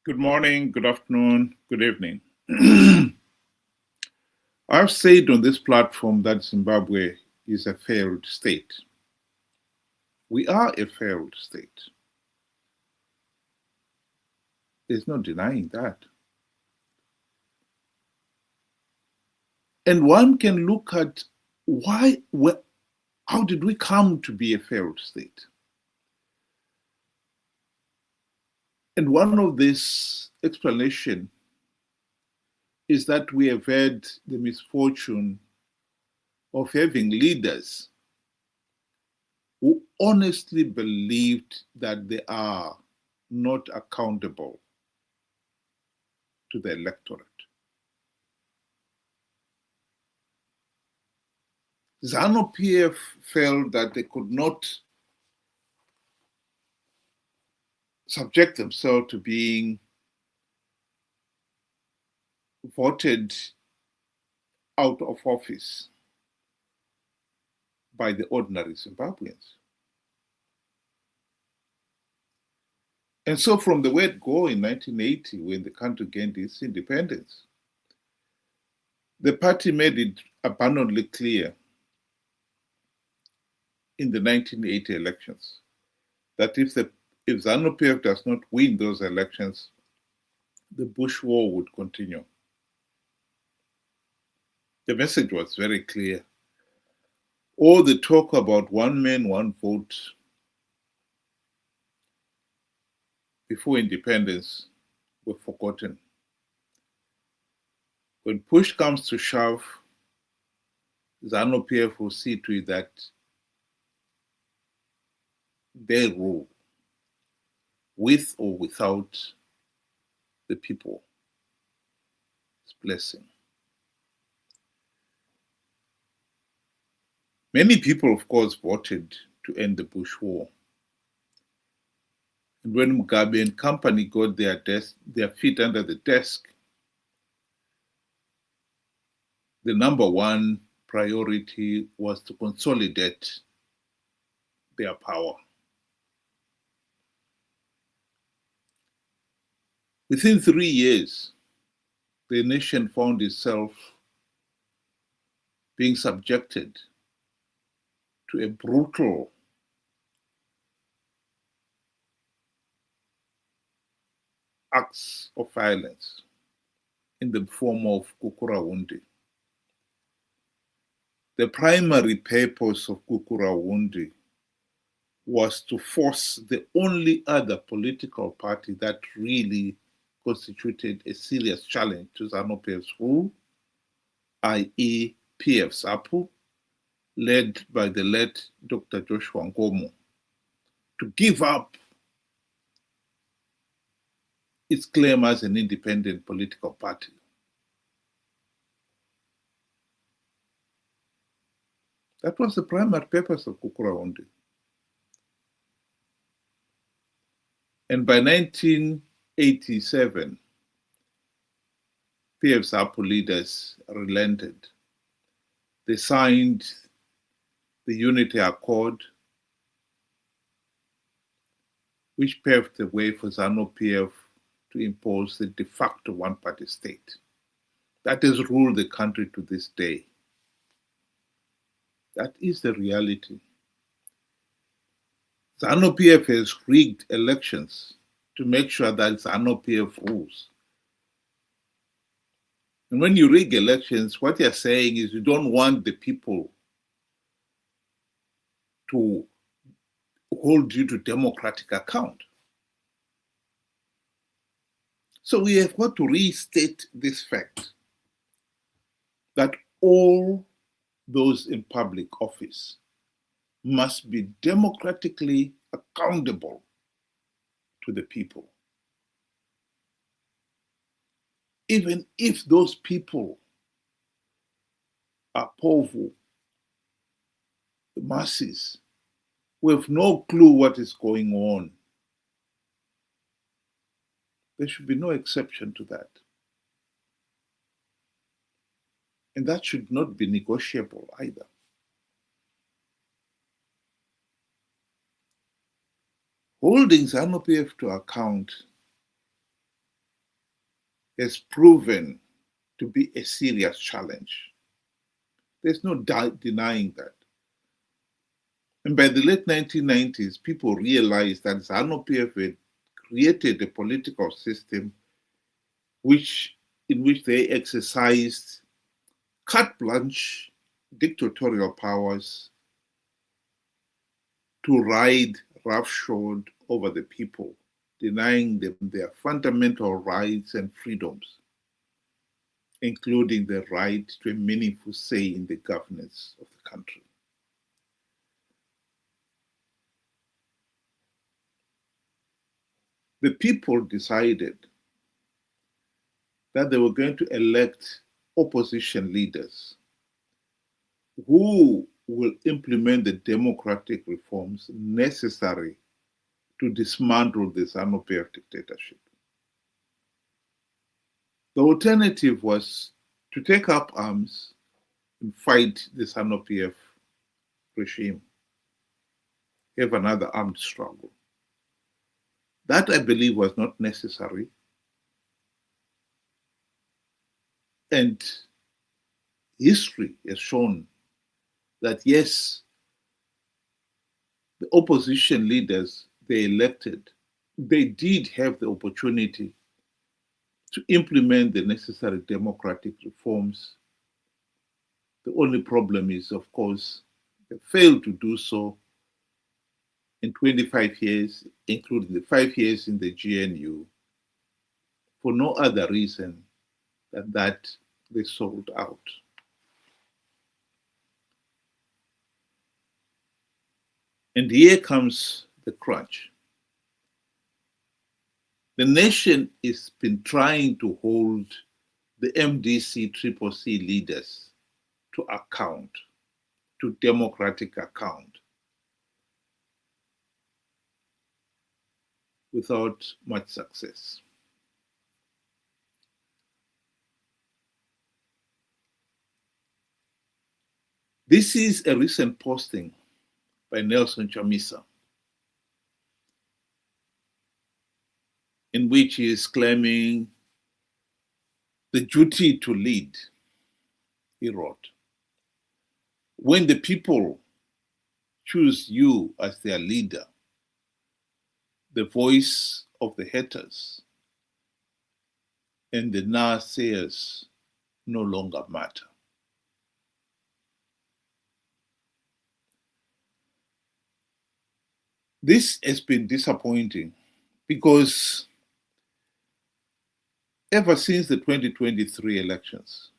Good morning, good afternoon, good evening. I've said on this platform that Zimbabwe is a failed state. We are a failed state. There's no denying that. And one can look at how did we come to be a failed state? And one of this explanation is that we have had the misfortune of having leaders who honestly believed that they are not accountable to the electorate. Zanu PF felt that they could not subject themselves to being voted out of office by the ordinary Zimbabweans. And so from the word go in 1980, when the country gained its independence, the party made it abundantly clear in the 1980 elections that if Zanu PF does not win those elections, the Bush War would continue. The message was very clear. All the talk about one man, one vote before independence were forgotten. When push comes to shove, Zanu PF will see to it that they rule, with or without the people's blessing. Many people, of course, voted to end the Bush War. And when Mugabe and company got their feet under the desk, the number one priority was to consolidate their power. Within 3 years, the nation found itself being subjected to a brutal acts of violence in the form of Kukurawundi. The primary purpose of Kukurawundi was to force the only other political party that really constituted a serious challenge to Zanu PF's rule, i.e. PF SAPU, led by the late Dr. Joshua Nkomo, to give up its claim as an independent political party. That was the primary purpose of Kukurawundi. And by 1987, PF SAPU leaders relented. They signed the Unity Accord, which paved the way for Zanu PF to impose the de facto one-party state that has ruled the country to this day. That is the reality. Zanu PF has rigged elections to make sure that Zanu PF rules. And when you rig elections, what you're saying is you don't want the people to hold you to democratic account. So we have got to restate this fact that all those in public office must be democratically accountable to the people. Even if those people are powerful, the masses, who have no clue what is going on, there should be no exception to that. And that should not be negotiable either. Holding Zanu PF to account has proven to be a serious challenge. There's no denying that. And by the late 1990s, people realized that Zanu PF had created a political system in which they exercised carte blanche dictatorial powers to ride roughshod over the people, denying them their fundamental rights and freedoms, including the right to a meaningful say in the governance of the country. The people decided that they were going to elect opposition leaders who will implement the democratic reforms necessary to dismantle the Zanu PF dictatorship. The alternative was to take up arms and fight the Zanu PF regime, have another armed struggle. That, I believe, was not necessary. And history has shown that, yes, the opposition leaders they elected, they did have the opportunity to implement the necessary democratic reforms. The only problem is, of course, they failed to do so in 25 years, including the 5 years in the GNU, for no other reason than that they sold out. And here comes the crunch. The nation has been trying to hold the MDC-CCC leaders to account, to democratic account, without much success. This is a recent posting by Nelson Chamisa, in which he is claiming the duty to lead. He wrote, "When the people choose you as their leader, the voice of the haters and the naysayers no longer matter." This has been disappointing because ever since the 2023 elections,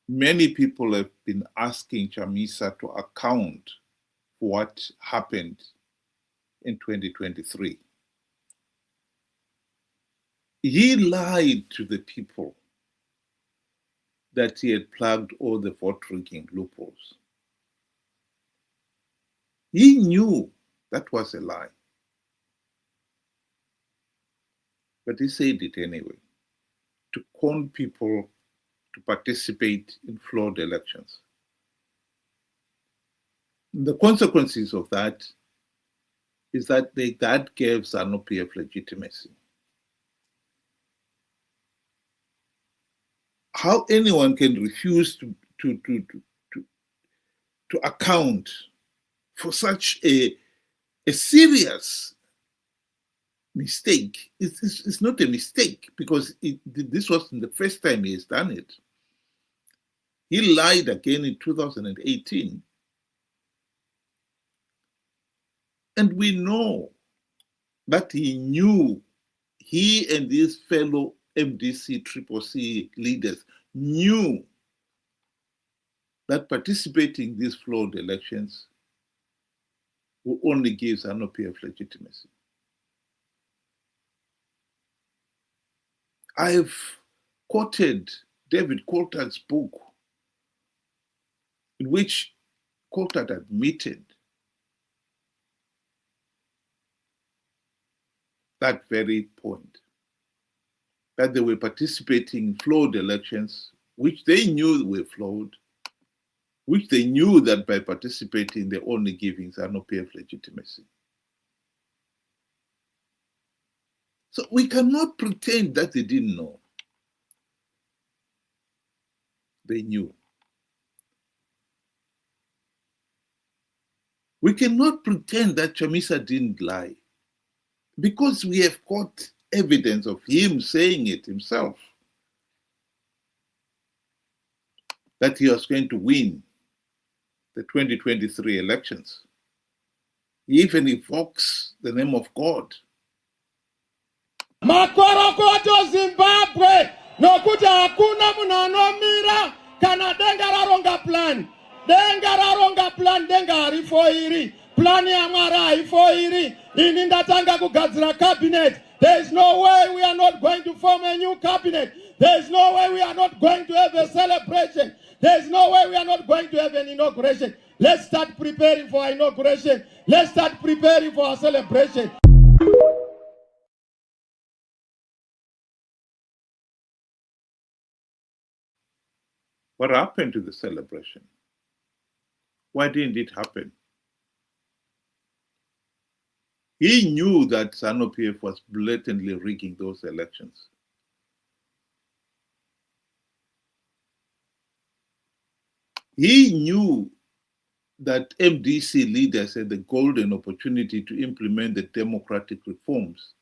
many people have been asking Chamisa to account for what happened in 2023. He lied to the people that he had plugged all the vote-rigging loopholes. He knew that was a lie, but he said it anyway, to con people to participate in flawed elections. The consequences of that is that that gave Zanu PF legitimacy. How anyone can refuse to account for such a serious mistake. It's not a mistake, because this wasn't the first time he has done it. He lied again in 2018. And we know that he knew, he and his fellow MDC-CCC leaders knew that participating in these flawed elections will only give Zanu PF legitimacy. I've quoted David Coltart's book, in which Coltart admitted that very point, that they were participating in flawed elections, which they knew were flawed, which they knew that by participating they're only giving Zanu PF legitimacy. So we cannot pretend that they didn't know. They knew. We cannot pretend that Chamisa didn't lie, because we have got evidence of him saying it himself, that he was going to win the 2023 elections. He even evokes the name of God. Makorokoto Zimbabwe nokuti hakuna munhu anomira kana denga raronga plan. Denga raronga plan, denga harifoiri. Plan yaMwari haifoiri. Ini ndatanga kugadzira cabinet. There is no way we are not going to form a new cabinet. There is no way we are not going to have a celebration. There is no way we are not going to have an inauguration. Let's start preparing for our inauguration. Let's start preparing for our celebration. What happened to the celebration? Why didn't it happen? He knew that Zanu PF was blatantly rigging those elections. He knew that MDC leaders had the golden opportunity to implement the democratic reforms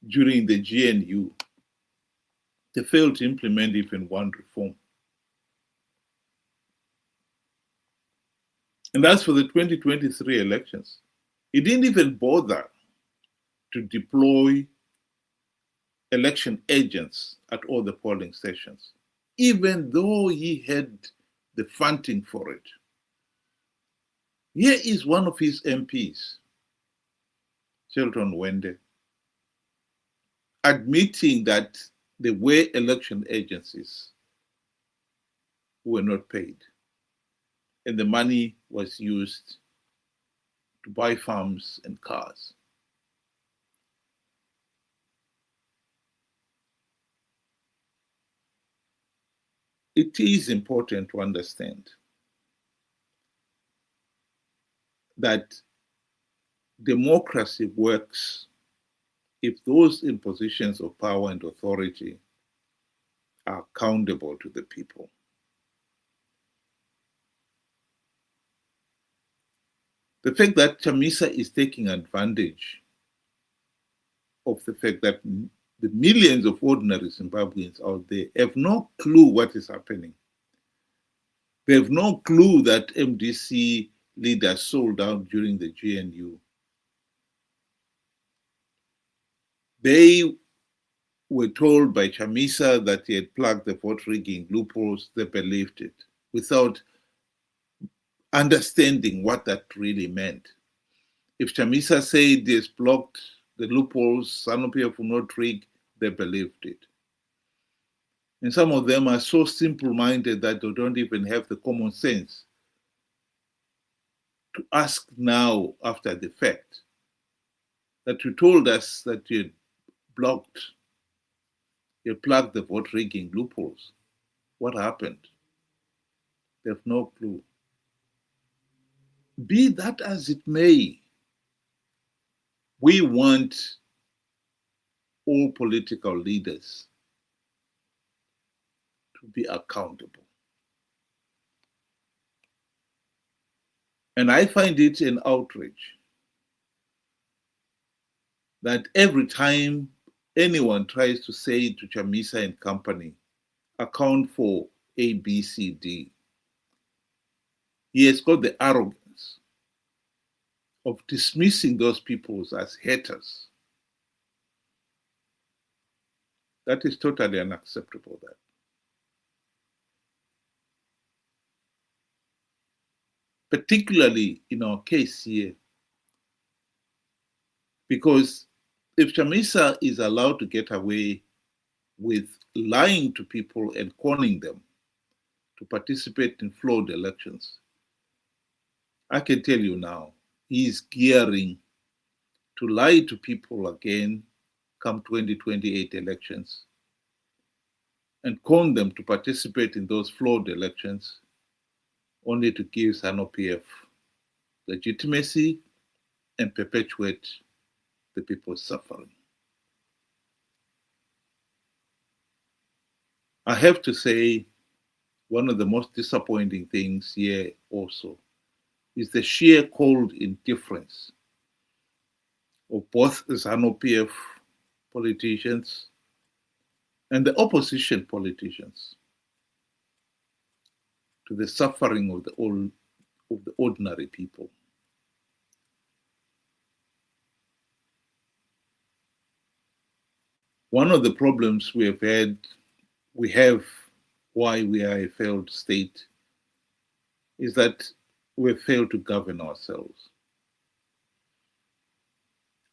during the GNU. They failed to implement even one reform. And as for the 2023 elections, he didn't even bother to deploy election agents at all the polling stations, even though he had the funding for it. Here is one of his MPs, Children Wende, admitting that there were election agencies who were not paid, and the money was used to buy farms and cars. It is important to understand that democracy works if those in positions of power and authority are accountable to the people. The fact that Chamisa is taking advantage of the fact that the millions of ordinary Zimbabweans out there have no clue what is happening. They have no clue that MDC leaders sold out during the GNU. They were told by Chamisa that he had plugged the vote rigging loopholes. They believed it without understanding what that really meant. If Chamisa said he has blocked the loopholes, Zanu PF will not rig, they believed it. And some of them are so simple-minded that they don't even have the common sense to ask now, after the fact, that you told us that you had blocked, you plugged the vote rigging loopholes. What happened? They have no clue. Be that as it may, we want all political leaders to be accountable. And I find it an outrage that every time anyone tries to say to Chamisa and company, account for A, B, C, D, he has got the arrogance of dismissing those people as haters. That is totally unacceptable. That. Particularly in our case here, because if Chamisa is allowed to get away with lying to people and conning them to participate in flawed elections, I can tell you now, he is gearing to lie to people again come 2028 elections and con them to participate in those flawed elections only to give Zanu PF legitimacy and perpetuate the people's suffering. I have to say, one of the most disappointing things here also is the sheer cold indifference of both Zanu PF politicians and the opposition politicians to the suffering of the ordinary people. One of the problems we have why we are a failed state is that we have failed to govern ourselves.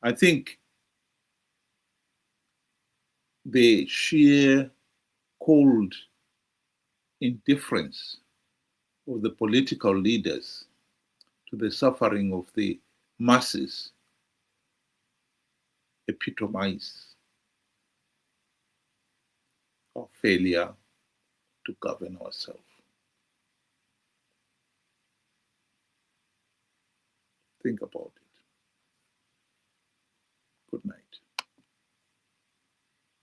I think the sheer cold indifference of the political leaders to the suffering of the masses epitomize our failure to govern ourselves. Think about it.